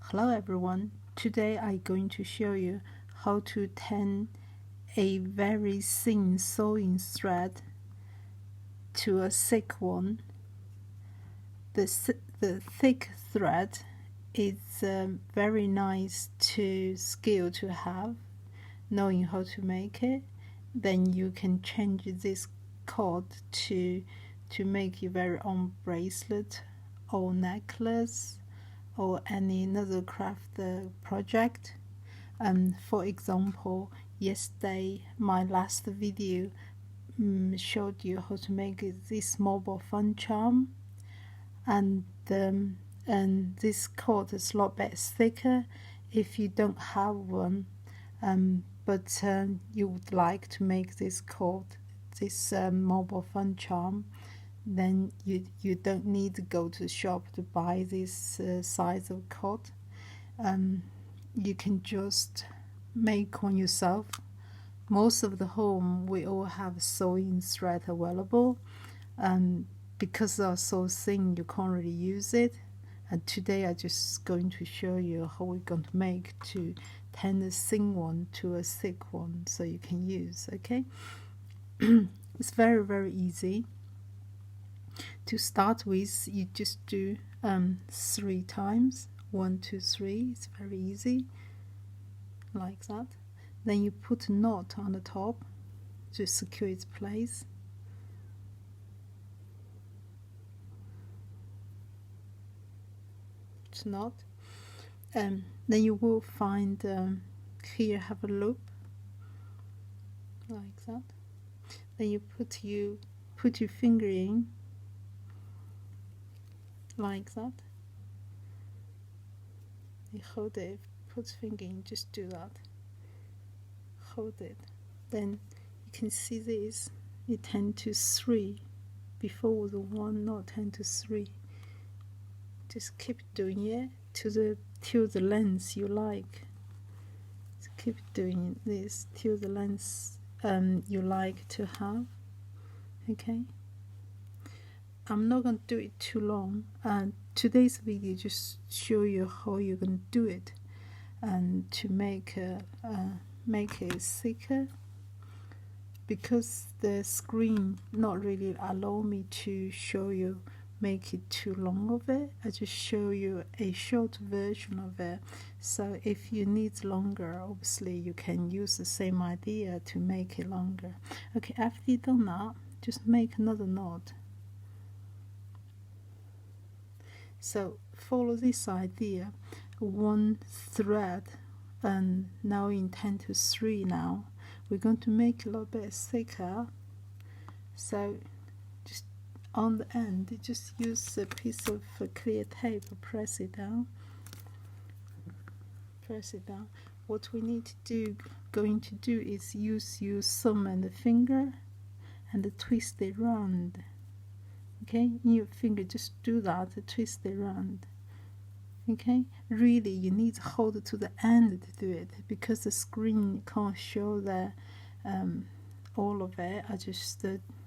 Hello everyone, today I'm going to show you how to turn a very thin sewing thread to a thick one. The thick thread is very nice skill to have, knowing how to make it. Then you can change this cord to make your very own bracelet or necklace or any another craft project. For example, yesterday my last video showed you how to make this mobile phone charm, and this cord is a lot bit thicker. If you don't have one, but you would like to make this cord, this mobile phone charm, then you don't need to go to the shop to buy this size of cord. You can just make one yourself. Most of the home we all have sewing thread available, because they're so thin you can't really use it. And today I'm just going to show you how we're going to make to turn a thin one to a thick one so you can use. Okay. It's very easy. To start with, you just do 3 times, 1 2 3. It's very easy, like that. Then you put a knot on the top to secure its place. It's not. Then you will find here have a loop, like that. Then you put your finger in, like that. You hold it, put finger in, just do that. Hold it. Then you can see this, it turned to 3. Before was 1, now turn to 3. Just keep doing it till the length you like. Just keep doing this till the length you like to have. Okay. I'm not going to do it too long, and today's video just show you how you're going to do it, and to make it thicker, because the screen not really allow me to show you make it too long of it. I just show you a short version of it, so if you need longer, obviously you can use the same idea to make it longer. Okay, after you've done that, just make another knot. So follow this idea, 1 thread, and now in 10 to 3 now. We're going to make it a little bit thicker. So just on the end, just use a piece of clear tape, press it down. Press it down. What we need to do is use your thumb and the finger and twist it round. Okay, in your finger, just do that, twist it around. Okay, really you need to hold it to the end to do it, because the screen can't show the all of it. I just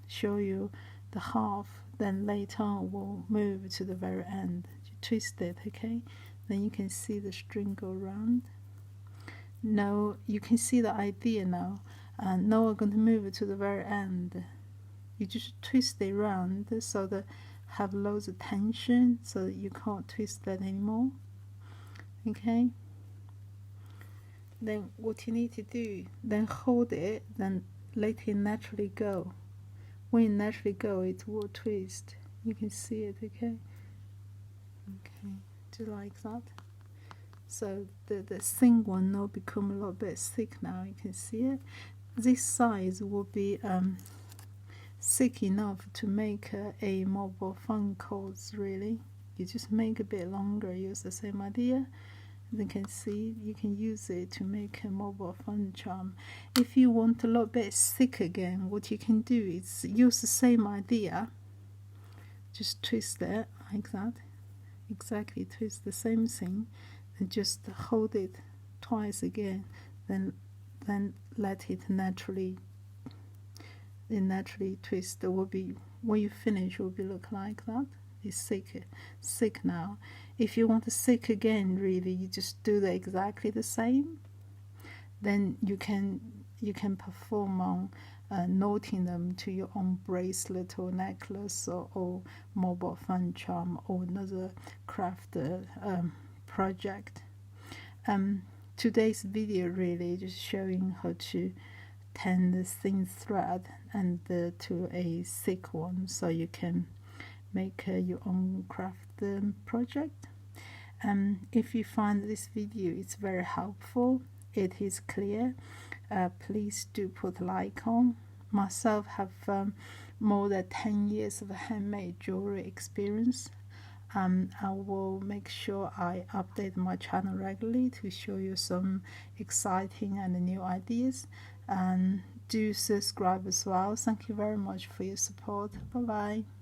show you the half, then later on we'll move to the very end. You twist it, okay, then you can see the string go around. Now you can see the idea now, and now we're going to move it to the very end. You just twist it around so that have loads of tension, so that you can't twist that anymore. Okay, then what you need to do, then hold it, then let it naturally go. When it naturally go, it will twist. You can see it. Okay, just like that. So the thin one now become a little bit thick. Now you can see it. This size will be thick enough to make a mobile phone cords. Really, you just make a bit longer, use the same idea. You can see you can use it to make a mobile phone charm. If you want a little bit thick again, what you can do is use the same idea, just twist it like that, exactly twist the same thing, and just hold it twice again, then let it naturally twist. It will be, when you finish, it will be look like that. is sick now. If you want to sick again, really, you just do exactly the same. Then you can perform on knotting them to your own bracelet or necklace or mobile phone charm or another craft project. Today's video really just showing how to turn the thin thread and to a thick one, so you can make your own craft project. If you find this video is very helpful, it is clear, please do put a like on. Myself have more than 10 years of handmade jewelry experience. I will make sure I update my channel regularly to show you some exciting and new ideas, and do subscribe as well. Thank you very much for your support. Bye bye.